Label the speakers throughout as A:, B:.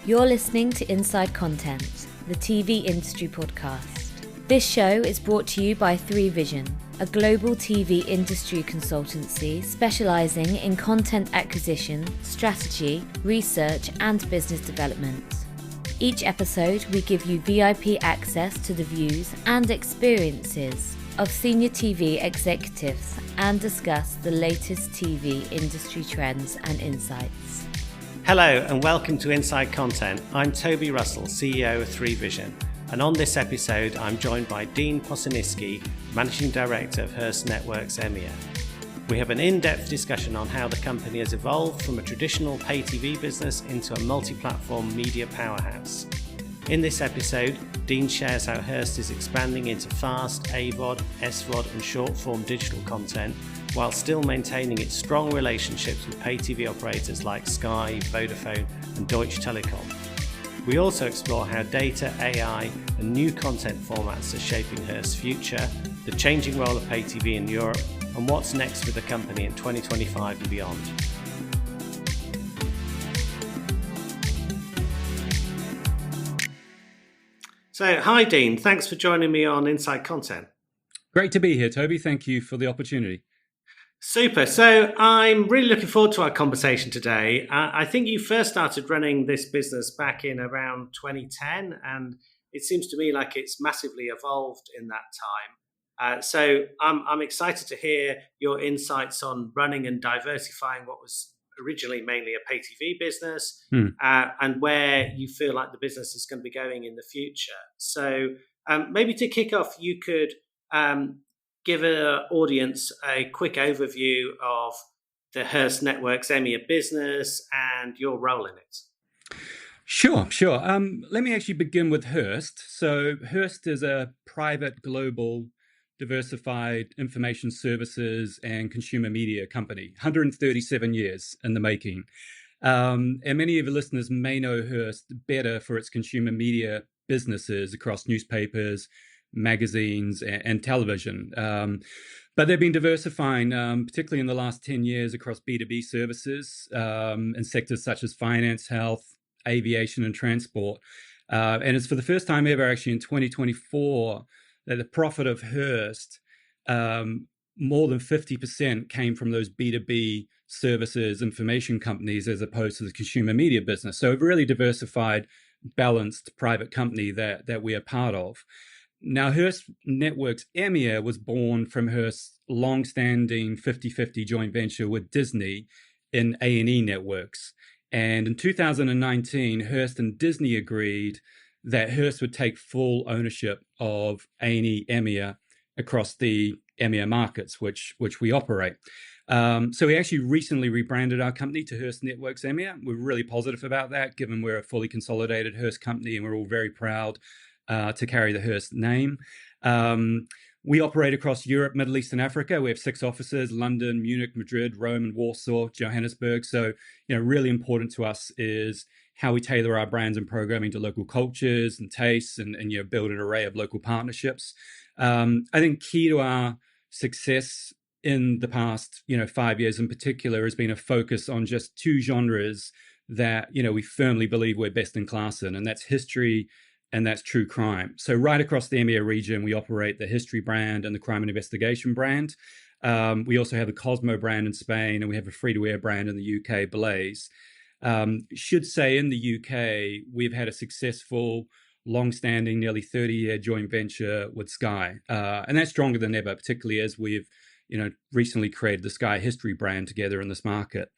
A: You're listening to Inside Content, the TV industry podcast. This show is brought to you by 3Vision, a global TV industry consultancy specialising in content acquisition, strategy, research and business development. Each episode, we give you VIP access to the views and experiences of senior TV executives and discuss the latest TV industry trends and insights.
B: Hello and welcome to Inside Content. I'm Toby Russell, CEO of 3Vision, and on this episode I'm joined by Dean Possenniskie, Managing Director of Hearst Networks EMEA. We have an in-depth discussion on how the company has evolved from a traditional pay TV business into a multi-platform media powerhouse. In this episode, Dean shares how Hearst is expanding into fast AVOD, SVOD and short-form digital content while still maintaining its strong relationships with pay TV operators like Sky, Vodafone and Deutsche Telekom. We also explore how data, AI and new content formats are shaping Hearst's future, the changing role of pay TV in Europe and what's next for the company in 2025 and beyond. So, hi Dean, thanks for joining me on Inside Content.
C: Great to be here, Toby. Thank you for the opportunity.
B: Super. So I'm really looking forward to our conversation today. I think you first started running this business back in around 2010, and it seems to me like it's massively evolved in that time. So I'm excited to hear your insights on running and diversifying what was originally mainly a pay TV business and where you feel like the business is going to be going in the future. So maybe to kick off, you could give our audience a quick overview of the Hearst Networks EMEA business and your role in it.
C: Sure. Let me actually begin with Hearst. So Hearst is a private, global, diversified information services and consumer media company, 137 years in the making. And many of the listeners may know Hearst better for its consumer media businesses across newspapers, magazines and television. But they've been diversifying, particularly in the last 10 years across B2B services in sectors such as finance, health, aviation and transport. And it's for the first time ever actually in 2024 that the profit of Hearst, more than 50% came from those B2B services, information companies, as opposed to the consumer media business. So a really diversified, balanced private company that we are part of. Now, Hearst Networks EMEA was born from Hearst's long-standing 50-50 joint venture with Disney in A&E Networks. And in 2019, Hearst and Disney agreed that Hearst would take full ownership of A&E EMEA across the EMEA markets, which we operate. So we actually recently rebranded our company to Hearst Networks EMEA. We're really positive about that, given we're a fully consolidated Hearst company and we're all very proud to carry the Hearst name. We operate across Europe, Middle East, and Africa. We have 6 offices: London, Munich, Madrid, Rome, and Warsaw, Johannesburg. So, really important to us is how we tailor our brands and programming to local cultures and tastes and build an array of local partnerships. I think key to our success in the past, 5 years in particular has been a focus on just 2 genres that, we firmly believe we're best in class in, and that's history and that's true crime. So right across the EMEA region, we operate the history brand and the crime and investigation brand. We also have the Cosmo brand in Spain, and we have a free-to-air brand in the UK, Blaze. Should say in the UK, we've had a successful, long-standing, nearly 30-year joint venture with Sky. And that's stronger than ever, particularly as we've recently created the Sky History brand together in this market.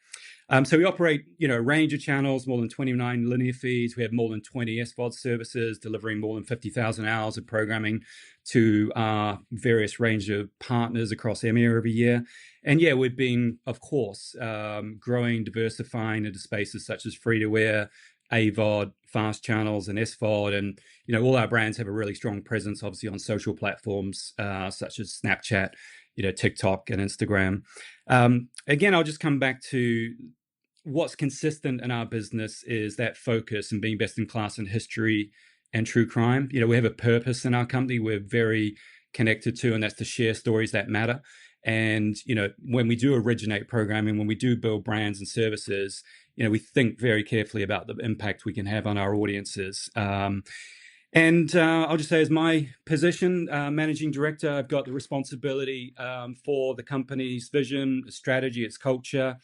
C: So we operate, a range of channels, more than 29 linear feeds. We have more than 20 SVOD services, delivering more than 50,000 hours of programming to our various range of partners across EMEA every year. And we've been, of course, growing, diversifying into spaces such as free-to-air, AVOD, fast channels, and SVOD. And, all our brands have a really strong presence, obviously, on social platforms such as Snapchat, TikTok and Instagram. Again, I'll just come back to what's consistent in our business is that focus and being best in class in history and true crime. We have a purpose in our company we're very connected to, and that's to share stories that matter. And, when we do originate programming, when we do build brands and services, we think very carefully about the impact we can have on our audiences. And I'll just say, as my position, managing director, I've got the responsibility for the company's vision, its strategy, its culture.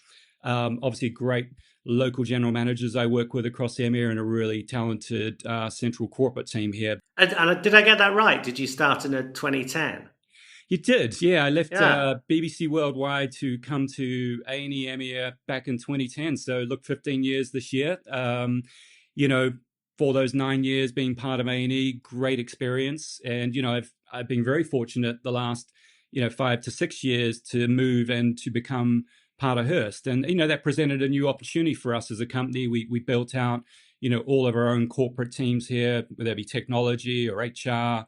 C: Obviously, great local general managers I work with across EMEA, and a really talented central corporate team here.
B: And did I get that right? Did you start in 2010?
C: You did, yeah. I left
B: Yeah.
C: BBC Worldwide to come to A&E EMEA back in 2010. So look, 15 years this year. For those 9 years being part of A&E, great experience. And, I've been very fortunate the last, 5 to 6 years to move and to become part of Hearst. And, that presented a new opportunity for us as a company. We built out, all of our own corporate teams here, whether it be technology or HR,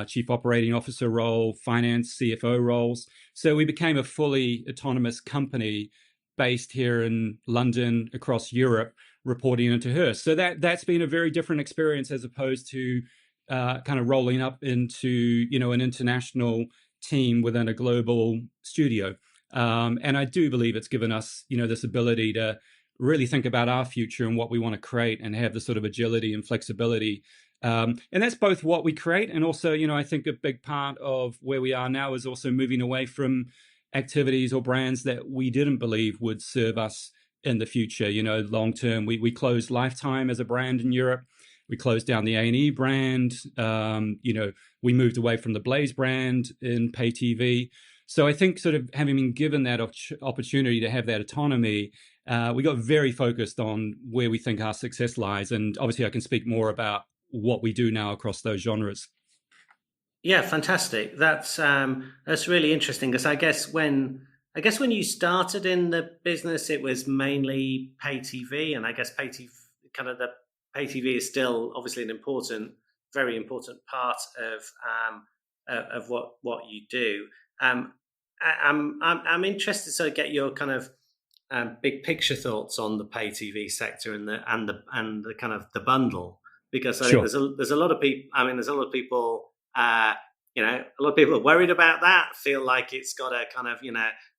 C: chief operating officer role, finance, CFO roles. So we became a fully autonomous company based here in London, across Europe, reporting into Hearst. So that's been a very different experience as opposed to kind of rolling up into, an international team within a global studio. And I do believe it's given us, this ability to really think about our future and what we want to create and have the sort of agility and flexibility. And that's both what we create, and also, I think a big part of where we are now is also moving away from activities or brands that we didn't believe would serve us in the future. Long term, we closed Lifetime as a brand in Europe. We closed down the A&E brand. We moved away from the Blaze brand in pay TV. So I think sort of having been given that opportunity to have that autonomy, we got very focused on where we think our success lies. And obviously I can speak more about what we do now across those genres.
B: Yeah, fantastic. That's really interesting, because I guess when you started in the business, it was mainly pay TV, and I guess pay TV is still obviously an very important part of what you do. I'm interested to sort of get your kind of big picture thoughts on the pay TV sector and the kind of the bundle, because I think there's a lot of people. I mean, there's a lot of people. A lot of people are worried about that. Feel like it's got a kind of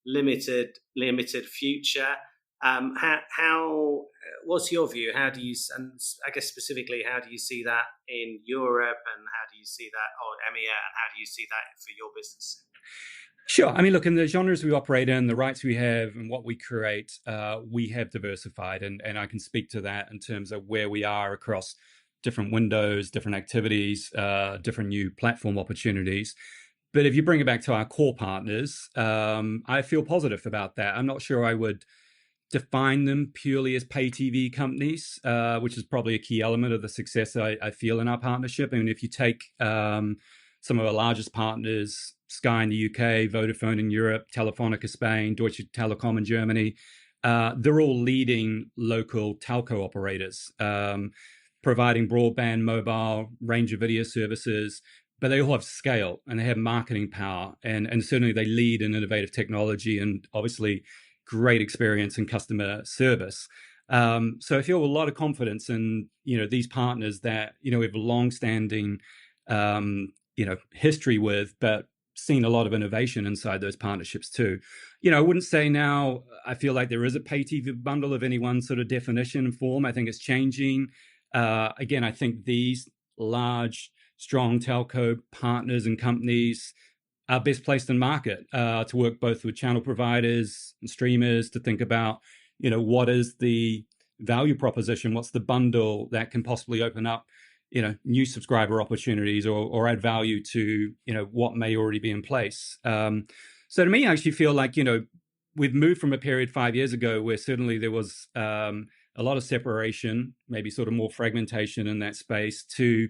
B: limited future. What's your view? How do you, and I guess specifically, how do you see that in Europe, and how do you see that, or EMEA, and how do you see that for your business?
C: Sure. I mean, look, in the genres we operate in, the rights we have and what we create, we have diversified. And I can speak to that in terms of where we are across different windows, different activities, different new platform opportunities. But if you bring it back to our core partners, I feel positive about that. I'm not sure I would define them purely as pay TV companies, which is probably a key element of the success I feel in our partnership. I mean, if you take some of our largest partners, Sky in the UK, Vodafone in Europe, Telefonica Spain, Deutsche Telekom in Germany, they're all leading local telco operators, providing broadband, mobile, range of video services, but they all have scale and they have marketing power, and certainly they lead in innovative technology and obviously great experience in customer service. So I feel a lot of confidence in these partners that we have a long-standing history with, but seen a lot of innovation inside those partnerships too. I wouldn't say now I feel like there is a pay TV bundle of any one sort of definition and form. I think it's changing. Again, I think these large, strong telco partners and companies are best placed in market to work both with channel providers and streamers to think about, what is the value proposition? What's the bundle that can possibly open up new subscriber opportunities or add value to, what may already be in place. So to me, I actually feel like, we've moved from a period 5 years ago where certainly there was a lot of separation, maybe sort of more fragmentation in that space, to,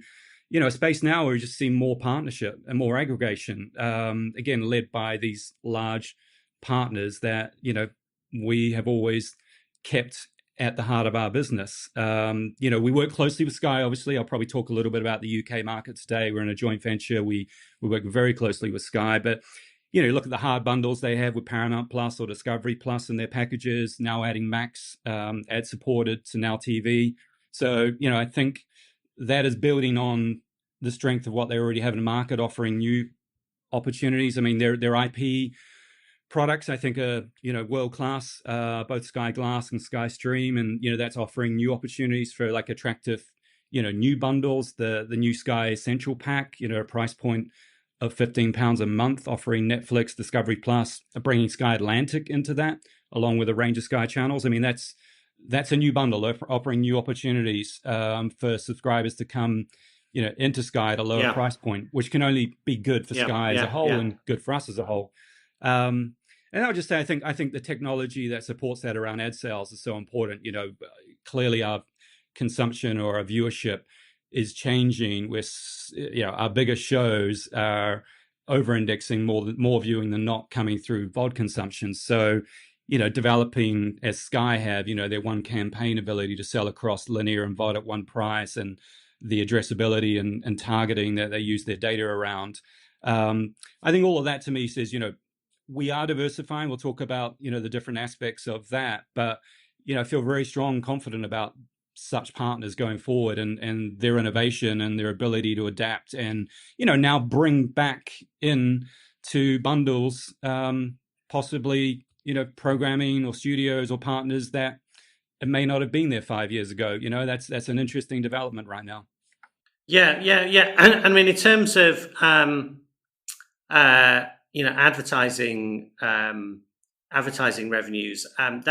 C: a space now where we just see more partnership and more aggregation, again, led by these large partners that, we have always kept at the heart of our business. We work closely with Sky, obviously. I'll probably talk a little bit about the UK market today. We're in a joint venture. We work very closely with Sky, but, look at the hard bundles they have with Paramount Plus or Discovery Plus in their packages, now adding Max, ad supported to Now TV. So, I think that is building on the strength of what they already have in the market, offering new opportunities. I mean, their IP products, I think, are world class, both Sky Glass and Sky Stream, and that's offering new opportunities for like attractive new bundles. The new Sky Essential Pack, a price point of £15 a month, offering Netflix, Discovery Plus, bringing Sky Atlantic into that, along with a range of Sky channels. I mean, that's a new bundle offering new opportunities for subscribers to come into Sky at a lower price point, which can only be good for Sky as a whole and good for us as a whole. And I would just say, I think the technology that supports that around ad sales is so important. Clearly our consumption or our viewership is changing. With our bigger shows are over-indexing more viewing than not coming through VOD consumption. So developing, as Sky have, their one campaign ability to sell across linear and VOD at one price, and the addressability and targeting that they use their data around. I think all of that to me says, we are diversifying. We'll talk about, the different aspects of that, but, I feel very strong and confident about such partners going forward and their innovation and their ability to adapt and, now bring back in to bundles, possibly, programming or studios or partners that it may not have been there 5 years ago. That's an interesting development right now.
B: Yeah. And I mean, in terms of advertising revenues, I'm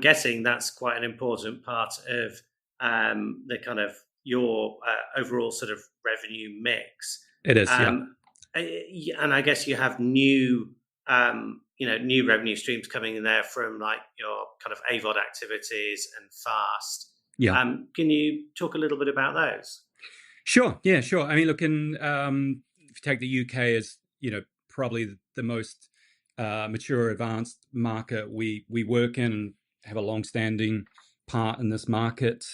B: guessing that's quite an important part of the kind of your overall sort of revenue mix.
C: It is,
B: and I guess you have new new revenue streams coming in there from like your kind of AVOD activities and FAST.
C: Yeah.
B: Can you talk a little bit about those?
C: Sure. Yeah, sure. I mean, look, if you take the UK as, probably the most mature, advanced market we work in and have a long-standing part in this market.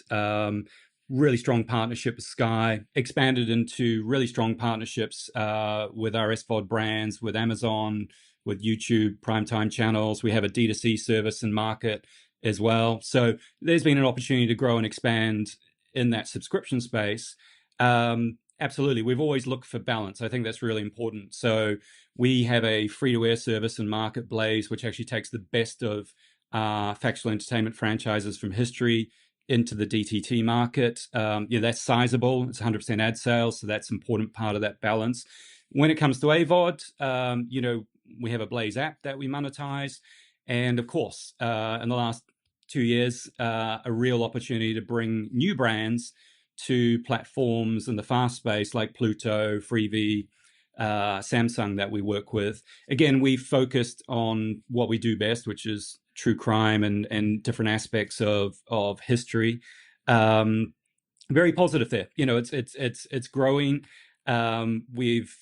C: Really strong partnership with Sky, expanded into really strong partnerships with our SVOD brands, with Amazon, with YouTube primetime channels. We have a D2C service in market as well. So there's been an opportunity to grow and expand in that subscription space. Absolutely. We've always looked for balance. I think that's really important. So we have a free-to-air service in market, Blaze, which actually takes the best of factual entertainment franchises from history into the DTT market. That's sizable. It's 100% ad sales. So that's an important part of that balance. When it comes to AVOD, we have a Blaze app that we monetize. And of course, in the last 2 years, a real opportunity to bring new brands to platforms in the FAST space like Pluto, Freevee, Samsung that we work with. Again, we focused on what we do best, which is true crime and different aspects of history. Very positive there. It's growing. We've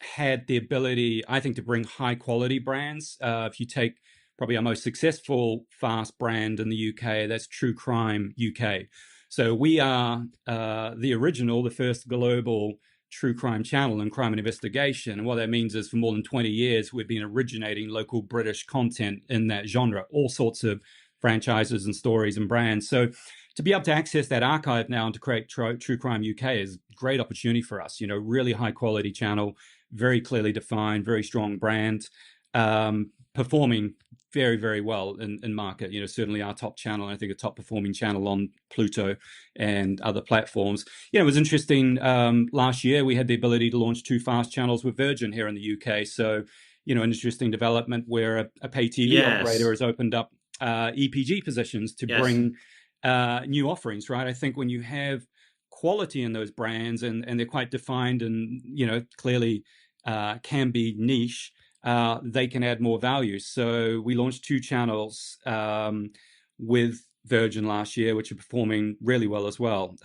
C: had the ability, I think, to bring high quality brands. If you take probably our most successful FAST brand in the UK, that's True Crime UK. So we are the first global true crime channel in crime and investigation. And what that means is for more than 20 years, we've been originating local British content in that genre, all sorts of franchises and stories and brands. So to be able to access that archive now and to create True Crime UK is a great opportunity for us. Really high quality channel, very clearly defined, very strong brand, performing very, very well in market. Certainly our top channel, I think a top performing channel on Pluto and other platforms. It was interesting. Last year, we had the ability to launch 2 FAST channels with Virgin here in the UK. So, an interesting development where a pay TV operator has opened up EPG positions to bring new offerings, right? I think when you have quality in those brands and they're quite defined and, clearly can be niche, they can add more value. So we launched 2 channels with Virgin last year, which are performing really well as well.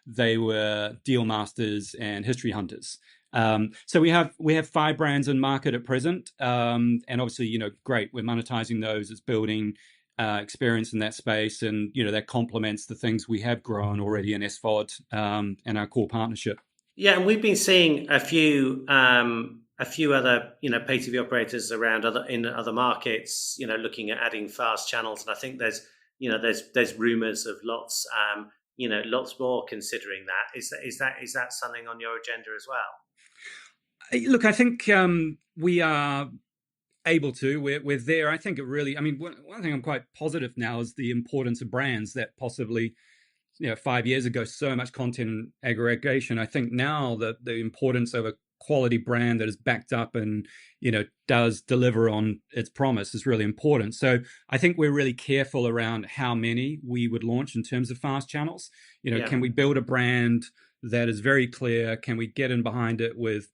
C: They were Deal Masters and History Hunters. So we have 5 brands in market at present, and obviously, great. We're monetizing those. It's building experience in that space, and that complements the things we have grown already in SVOD and our core partnership.
B: Yeah, and we've been seeing a few other pay TV operators around in other markets, looking at adding FAST channels, and I think there's rumours of lots more considering that. Is that something on your agenda as well?
C: Look, I think we are able to. We're there. I think it really. I mean, one thing I'm quite positive now is the importance of brands that possibly, 5 years ago, so much content aggregation. I think now that the importance of a quality brand that is backed up and does deliver on its promise is really important. So I think we're really careful around how many we would launch in terms of fast channels. Can we build a brand that is very clear? Can we get in behind it with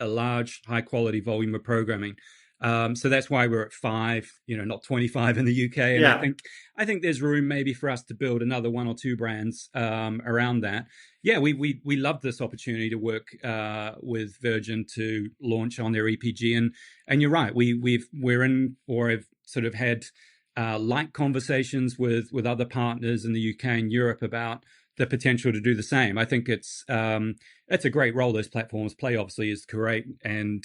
C: a large, high quality volume of programming? So that's why we're at 5, not 25 in the UK. And I think there's room maybe for us to build another 1 or 2 brands around that. Yeah, we love this opportunity to work with Virgin to launch on their EPG. And you're right, we're in or have sort of had light conversations with other partners in the UK and Europe about the potential to do the same. I think it's a great role those platforms play, obviously, is create and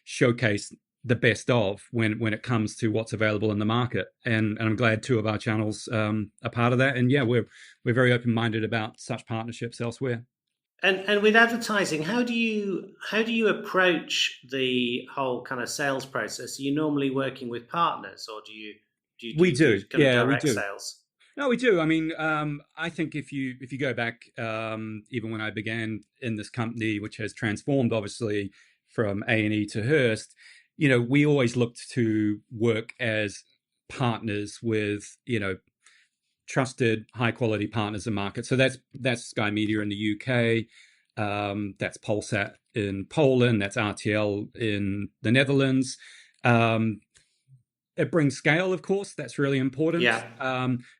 C: showcase the best of when it comes to what's available in the market. And I'm glad 2 of our channels are part of that. And yeah, we're very open-minded about such partnerships elsewhere.
B: And with advertising, how do you approach the whole kind of sales process? Are you normally working with partners, or do you
C: we do
B: direct sales?
C: No, we do. I mean, I think if you go back, even when I began in this company, which has transformed obviously from A&E to Hearst, we always looked to work as partners with trusted, high quality partners in market. So that's Sky Media in the UK, that's Polsat in Poland, that's RTL in the Netherlands. It brings scale, of course. That's really important.
B: Yeah.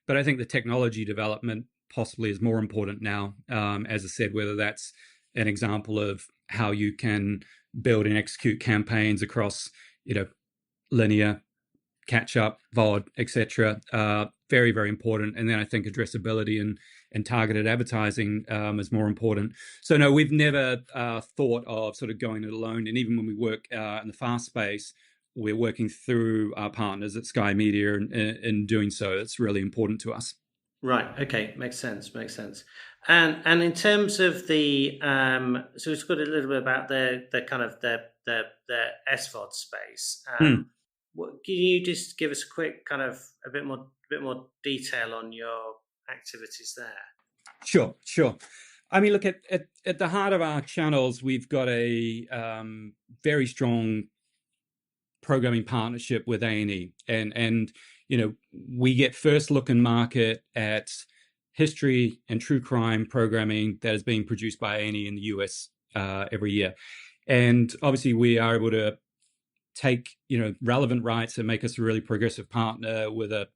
C: But I think the technology development possibly is more important now. As I said, whether that's an example of how you can build and execute campaigns across, linear, catch up, VOD, etc. Very, very important. And then I think addressability and targeted advertising is more important. So no, we've never thought of sort of going it alone. And even when we work in the fast space, we're working through our partners at Sky Media, and in doing so, it's really important to us.
B: Right. Okay. Makes sense. And in terms of the so we've got a little bit about the kind of the SVOD space. Can you just give us a quick kind of a bit more detail on your activities there?
C: Sure. I mean, look, at the heart of our channels, we've got a very strong programming partnership with A&E, and we get first look in market at history and true crime programming that is being produced by A&E in the US every year. And obviously we are able to take relevant rights and make us a really progressive partner with a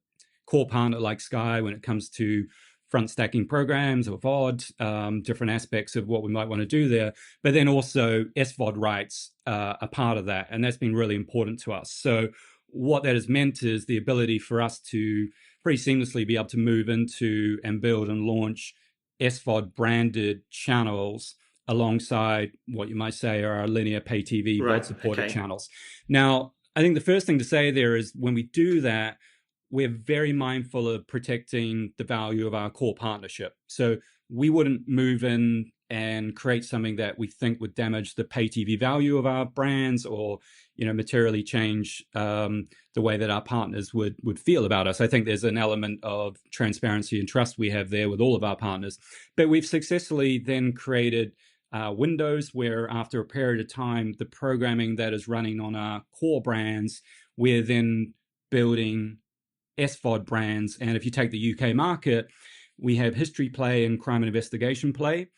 C: core partner like Sky when it comes to front stacking programs or VOD, different aspects of what we might want to do there. But then also SVOD rights are part of that. And that's been really important to us. So what that has meant is the ability for us to pretty seamlessly be able to move into and build and launch SVOD branded channels alongside what you might say are our linear pay TV VOD supported channels. Now, I think the first thing to say there is when we do that, we're very mindful of protecting the value of our core partnership. So we wouldn't move in and create something that we think would damage the pay TV value of our brands or, materially change the way that our partners would feel about us. I think there's an element of transparency and trust we have there with all of our partners. But we've successfully then created windows where after a period of time, the programming that is running on our core brands, we're then building SVOD brands. And if you take the UK market, we have History Play and Crime and Investigation Play.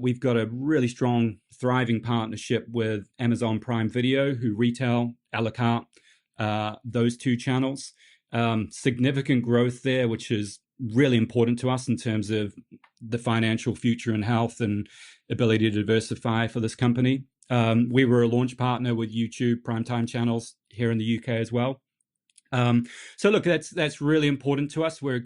C: We've got a really strong, thriving partnership with Amazon Prime Video, who retail a la carte those 2 channels. Significant growth there, which is really important to us in terms of the financial future and health and ability to diversify for this company. We were a launch partner with YouTube primetime channels here in the UK as well. So look, that's really important to us. We're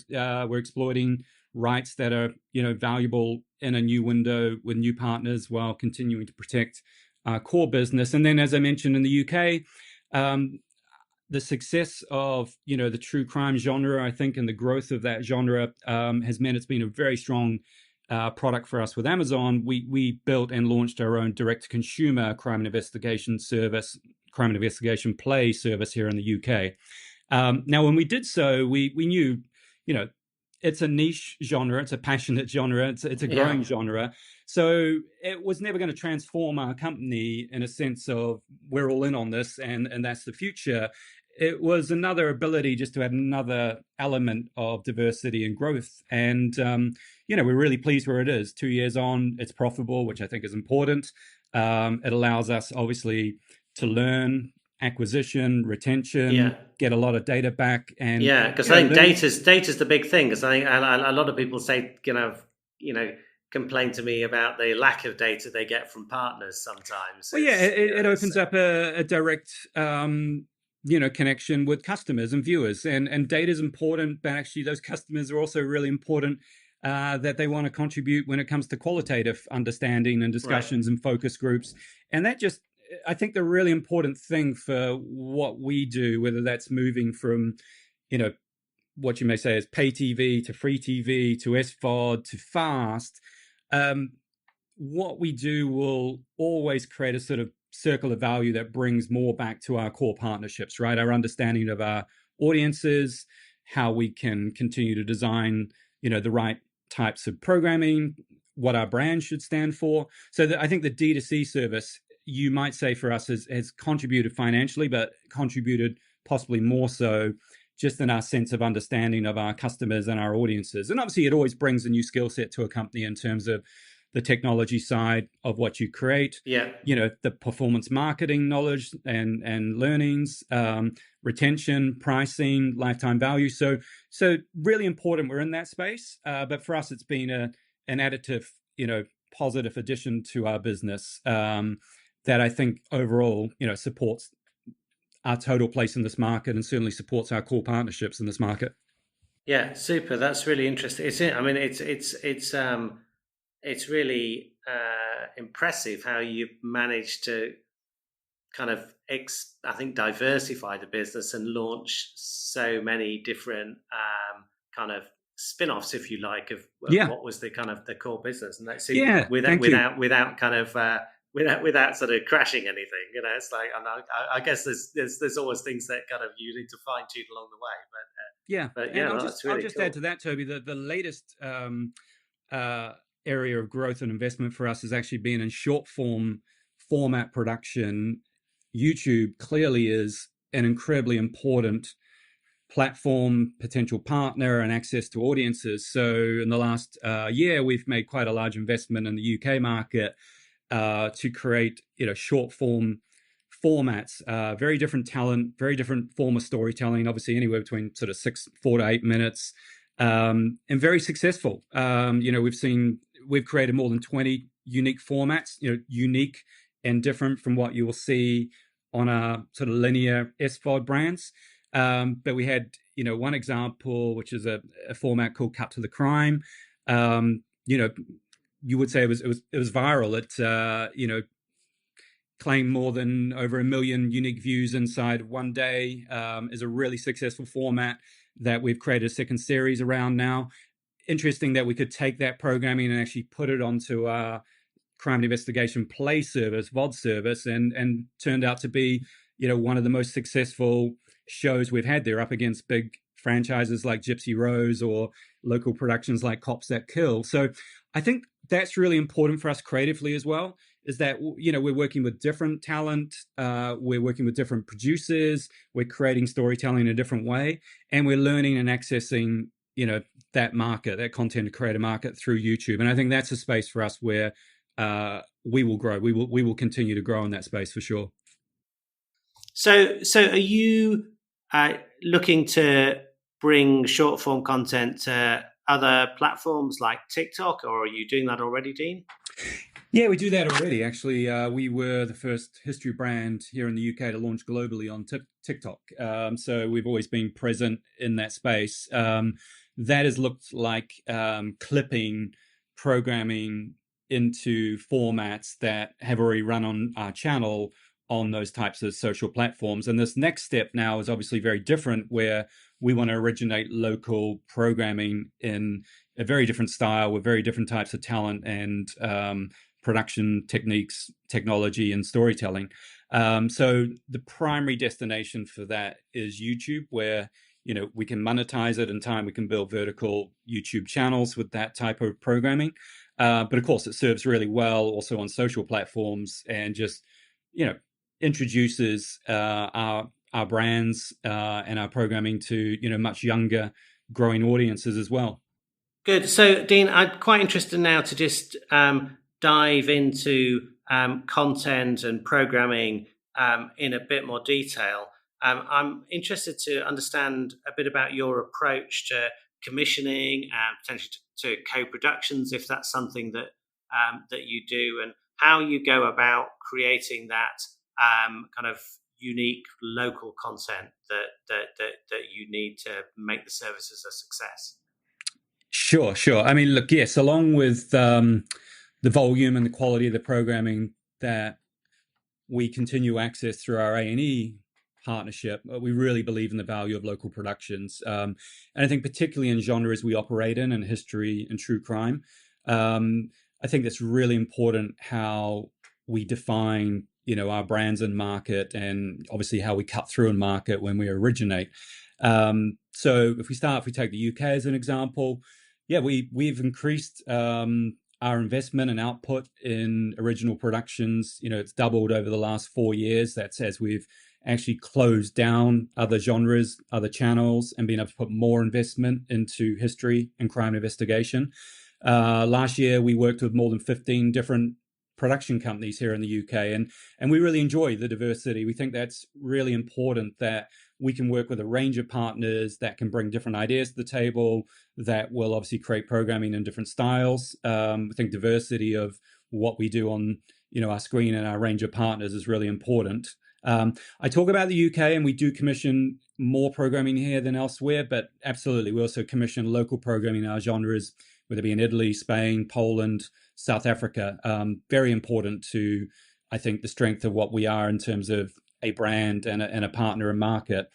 C: exploiting rights that are valuable in a new window with new partners while continuing to protect our core business. And then, as I mentioned, in the UK, the success of the true crime genre, I think, and the growth of that genre has meant it's been a very strong product for us with Amazon, we built and launched our own direct-to-consumer crime and investigation service, crime and investigation play service here in the UK. Now, when we did so, we knew, it's a niche genre, it's a passionate genre, it's a growing genre. So it was never going to transform our company in a sense of we're all in on this and that's the future. It was another ability just to add another element of diversity and growth. And, we're really pleased where it is. 2 years on, it's profitable, which I think is important. It allows us, obviously, to learn acquisition, retention, get a lot of data back. And
B: because I think data's the big thing. Because I think a lot of people say, complain to me about the lack of data they get from partners sometimes.
C: Well, it opens up a direct connection with customers and viewers, and data is important, but actually those customers are also really important that they want to contribute when it comes to qualitative understanding and discussions and focus groups. And that just, I think the really important thing for what we do, whether that's moving from, what you may say is pay TV to free TV to SVOD to fast, what we do will always create a sort of circle of value that brings more back to our core partnerships, right? Our understanding of our audiences, how we can continue to design, the right types of programming, what our brand should stand for. So I think the D2C service, you might say for us, has contributed financially, but contributed possibly more so just in our sense of understanding of our customers and our audiences. And obviously it always brings a new skill set to a company in terms of the technology side of what you create, the performance marketing knowledge and learnings, retention, pricing, lifetime value. So really important we're in that space. But for us, it's been an additive, positive addition to our business that I think overall, supports our total place in this market and certainly supports our core partnerships in this market.
B: Yeah, super. That's really interesting. It's really impressive how you've managed to kind of, I think, diversify the business and launch so many different kind of spin-offs, if you like, of what was the kind of the core business, and that's without kind of without sort of crashing anything. It's like, and I guess there's always things that kind of you need to fine tune along the way.
C: I'll just add to that, Toby. The latest area of growth and investment for us has actually been in short form format production. YouTube clearly is an incredibly important platform, potential partner, and access to audiences. So in the last year, we've made quite a large investment in the UK market to create short form formats, very different talent, very different form of storytelling, obviously anywhere between sort of 4 to 8 minutes, and very successful. We've created more than 20 unique formats, unique and different from what you will see on our sort of linear SVOD brands. But we had, one example, which is a format called Cut to the Crime. You would say it was viral. It, claimed more than over 1 million unique views inside one day. Is a really successful format that we've created a second series around now. Interesting that we could take that programming and actually put it onto our crime investigation play service, VOD service, and turned out to be, one of the most successful shows we've had there, up against big franchises like Gypsy Rose or local productions like Cops That Kill. So I think that's really important for us creatively as well, is that, we're working with different talent, we're working with different producers, we're creating storytelling in a different way, and we're learning and accessing, that market, that content creator market through YouTube. And I think that's a space for us where we will grow. We will continue to grow in that space for sure.
B: So are you looking to bring short form content to other platforms like TikTok, or are you doing that already, Dean?
C: Yeah, we do that already. Actually, we were the first history brand here in the UK to launch globally on TikTok. So we've always been present in that space. That has looked like clipping programming into formats that have already run on our channel on those types of social platforms. And this next step now is obviously very different, where we want to originate local programming in a very different style with very different types of talent and production techniques, technology, and storytelling. So the primary destination for that is YouTube, where we can monetize it in time. We can build vertical YouTube channels with that type of programming. But of course, it serves really well also on social platforms and just introduces our brands and our programming to much younger, growing audiences as well.
B: Good. So, Dean, I'm quite interested now to just dive into content and programming in a bit more detail. I'm interested to understand a bit about your approach to commissioning and potentially to co-productions, if that's something that that you do, and how you go about creating that kind of unique local content that you need to make the services a success.
C: Sure. I mean, look, yes, along with the volume and the quality of the programming that we continue access through our A&E partnership, we really believe in the value of local productions. And I think particularly in genres we operate in history and true crime, I think that's really important how we define, our brands and market, and obviously how we cut through and market when we originate. So if we take the UK as an example, we've increased our investment and output in original productions. It's doubled over the last 4 years. That's as we've actually closed down other genres, other channels, and been able to put more investment into history and crime investigation. Last year, we worked with more than 15 different production companies here in the UK, and we really enjoy the diversity. We think that's really important, that we can work with a range of partners that can bring different ideas to the table, that will obviously create programming in different styles. I think diversity of what we do on our screen and our range of partners is really important. I talk about the UK, and we do commission more programming here than elsewhere, but absolutely, we also commission local programming in our genres, whether it be in Italy, Spain, Poland, South Africa. Very important to, I think, the strength of what we are in terms of a brand and a partner and market.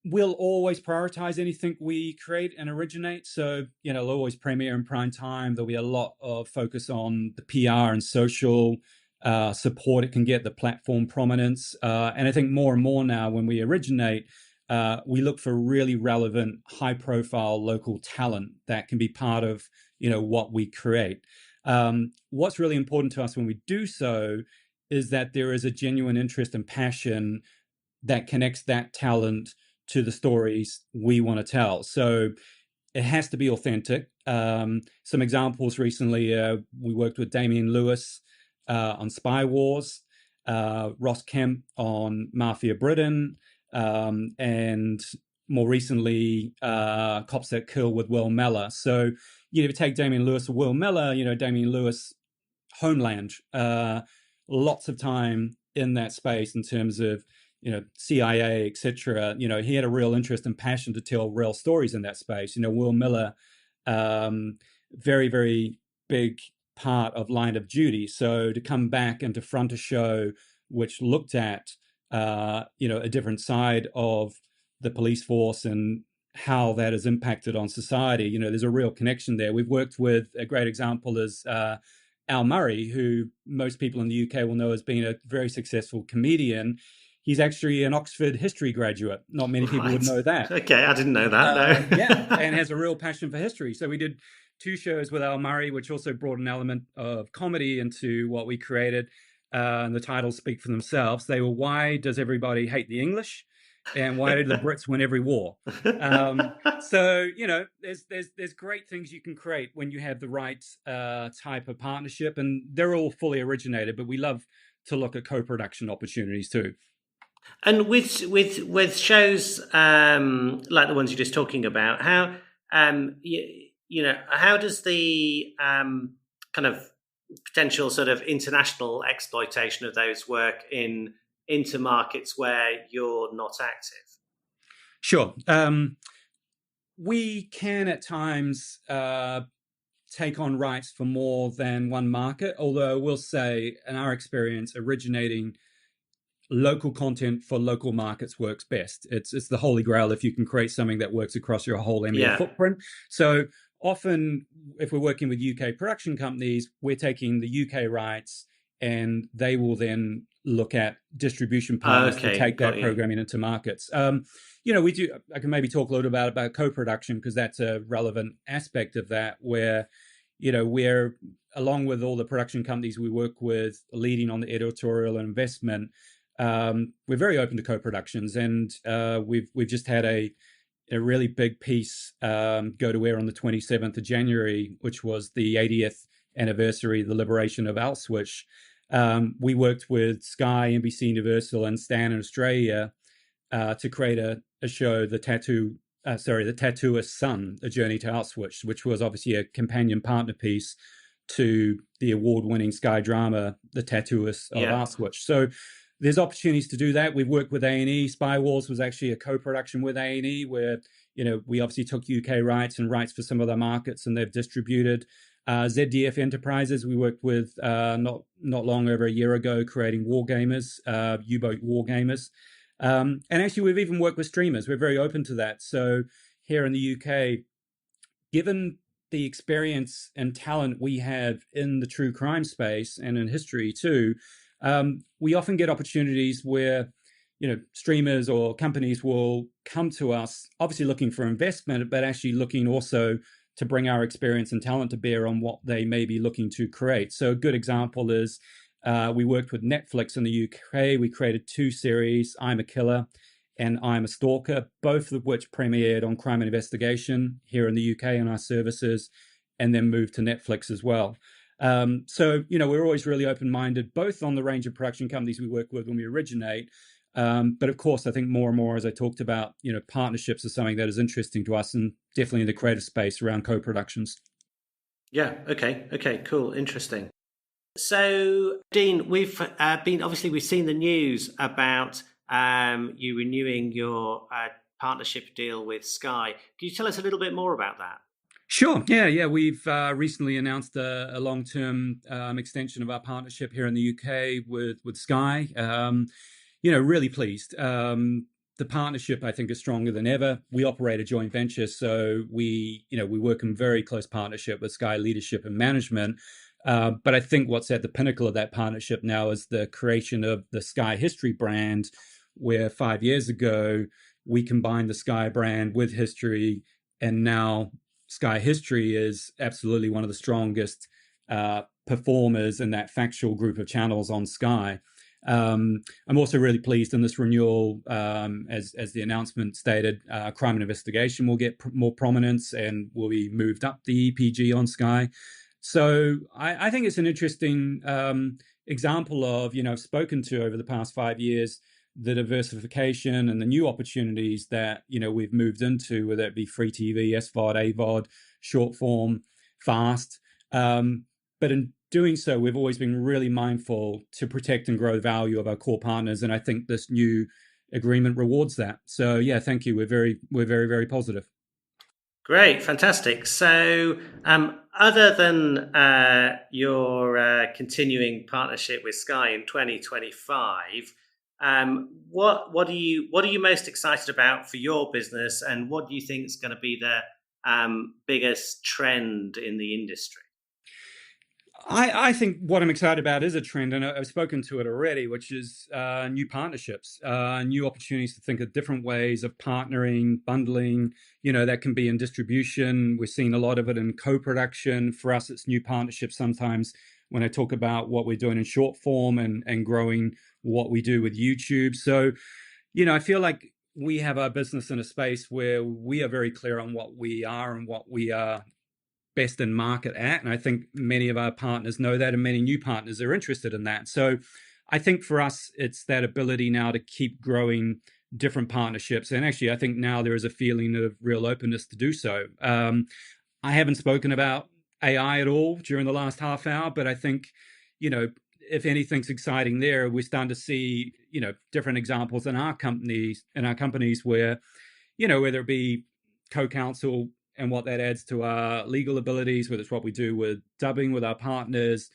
C: We'll always prioritize anything we create and originate. So, it'll always premiere in prime time. There'll be a lot of focus on the PR and social support it can get, the platform prominence. And I think more and more now when we originate, we look for really relevant, high-profile local talent that can be part of, what we create. What's really important to us when we do so is that there is a genuine interest and passion that connects that talent to the stories we want to tell. So it has to be authentic. Some examples recently, we worked with Damien Lewis on Spy Wars, Ross Kemp on Mafia Britain, and more recently, Cops That Kill with Will Mellor. So, if you take Damien Lewis or Will Mellor, Damien Lewis, Homeland, lots of time in that space in terms of, CIA, etc. He had a real interest and passion to tell real stories in that space. Will Mellor, very, very big part of Line of Duty. So to come back and to front a show which looked at, a different side of the police force and how that has impacted on society, there's a real connection there. We've worked with, a great example is Al Murray, who most people in the UK will know as being a very successful comedian. He's actually an Oxford history graduate. Not many people would know that.
B: Okay, I didn't know that, no.
C: And has a real passion for history. So we did 2 shows with Al Murray, which also brought an element of comedy into what we created. And the titles speak for themselves. They were Why Does Everybody Hate the English? And Why Did the Brits Win Every War? So, there's great things you can create when you have the right type of partnership. And they're all fully originated, but we love to look at co-production opportunities too.
B: And with shows like the ones you're just talking about, how how does the kind of potential sort of international exploitation of those work into markets where you're not active?
C: Sure. We can at times take on rights for more than one market, although I will say, in our experience, originating local content for local markets works best. It's the holy grail if you can create something that works across your whole EMEA footprint. So often, if we're working with UK production companies, we're taking the UK rights, and they will then look at distribution partners to take that programming into markets. We do. I can maybe talk a little about co-production, because that's a relevant aspect of that, where we're, along with all the production companies we work with, leading on the editorial and investment. We're very open to co-productions, and we've just had a really big piece go to air on the 27th of January, which was the 80th anniversary of the liberation of Auschwitz. We worked with Sky, NBC Universal, and Stan in Australia to create a show, The Tattooist's Son, A Journey to Auschwitz, which was obviously a companion partner piece to the award-winning Sky drama, The Tattooist of Auschwitz. So there's opportunities to do that. We've worked with A&E. Spy Wars was actually a co-production with A&E, where we obviously took UK rights and rights for some of their markets, and they've distributed. ZDF Enterprises, we worked with not long over a year ago, creating War Gamers, U-boat War Gamers. And actually, we've even worked with streamers. We're very open to that. So here in the UK, given the experience and talent we have in the true crime space and in history too, we often get opportunities where, streamers or companies will come to us, obviously looking for investment, but actually looking also to bring our experience and talent to bear on what they may be looking to create. So a good example is we worked with Netflix in the UK. We created 2 series, I'm a Killer and I'm a Stalker, both of which premiered on Crime and Investigation here in the UK in our services, and then moved to Netflix as well. So, we're always really open-minded, both on the range of production companies we work with when we originate. But of course, I think more and more, as I talked about, partnerships are something that is interesting to us, and definitely in the creative space around co-productions.
B: Yeah. Okay. Cool. Interesting. So, Dean, we've seen the news about you renewing your partnership deal with Sky. Can you tell us a little bit more about that?
C: Sure. Yeah. We've recently announced a long-term extension of our partnership here in the UK with Sky. Really pleased. The partnership, I think, is stronger than ever. We operate a joint venture, so we work in very close partnership with Sky leadership and management. But I think what's at the pinnacle of that partnership now is the creation of the Sky History brand, where 5 years ago we combined the Sky brand with History, and now Sky History is absolutely one of the strongest performers in that factual group of channels on Sky. I'm also really pleased in this renewal, as the announcement stated, Crime and Investigation will get more prominence and will be moved up the EPG on Sky. So I think it's an interesting example of, I've spoken to over the past 5 years, the diversification and the new opportunities that, we've moved into, whether it be free TV, SVOD, AVOD, short form, fast. But in doing so, we've always been really mindful to protect and grow the value of our core partners. And I think this new agreement rewards that. So, yeah, thank you. We're very, very positive.
B: Great, fantastic. So, other than your continuing partnership with Sky in 2025, what are you most excited about for your business, and what do you think is going to be the biggest trend in the industry?
C: I think what I'm excited about is a trend, and I've spoken to it already, which is new partnerships, new opportunities to think of different ways of partnering, bundling, that can be in distribution. We're seeing a lot of it in co-production. For us, it's new partnerships sometimes when I talk about what we're doing in short form and growing what we do with YouTube. So, I feel like we have our business in a space where we are very clear on what we are and what we are best in market at. And I think many of our partners know that, and many new partners are interested in that. So I think for us, it's that ability now to keep growing different partnerships. And actually, I think now there is a feeling of real openness to do so. I haven't spoken about AI at all during the last half hour, but I think, if anything's exciting there, we're starting to see, different examples in our companies where, whether it be co-counsel and what that adds to our legal abilities, whether it's what we do with dubbing with our partners,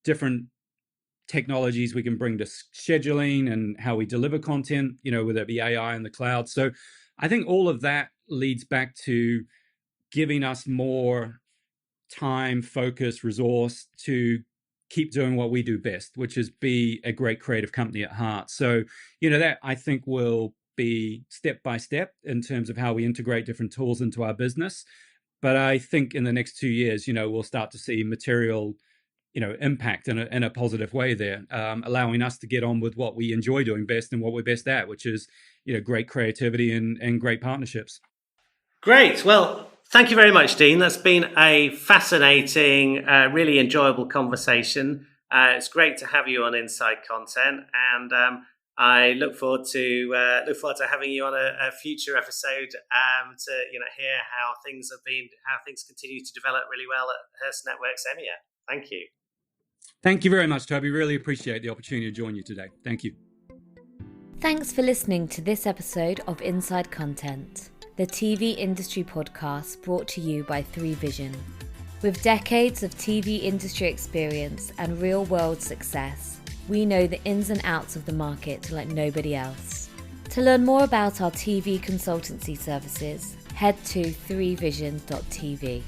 C: different technologies we can bring to scheduling and how we deliver content, whether it be AI in the cloud. So I think all of that leads back to giving us more time, focus, resource to keep doing what we do best, which is be a great creative company at heart. So, that I think will be step by step in terms of how we integrate different tools into our business. But I think in the next 2 years, we'll start to see material impact in a positive way there, allowing us to get on with what we enjoy doing best and what we're best at, which is, great creativity and great partnerships.
B: Great. Well, thank you very much, Dean. That's been a fascinating, really enjoyable conversation. It's great to have you on Inside Content, and I look forward to having you on a future episode to hear how things continue to develop really well at Hearst Networks EMEA. Thank you.
C: Thank you very much, Toby. Really appreciate the opportunity to join you today. Thank you.
A: Thanks for listening to this episode of Inside Content, the TV industry podcast brought to you by 3Vision. With decades of TV industry experience and real-world success, we know the ins and outs of the market like nobody else. To learn more about our TV consultancy services, head to 3vision.tv.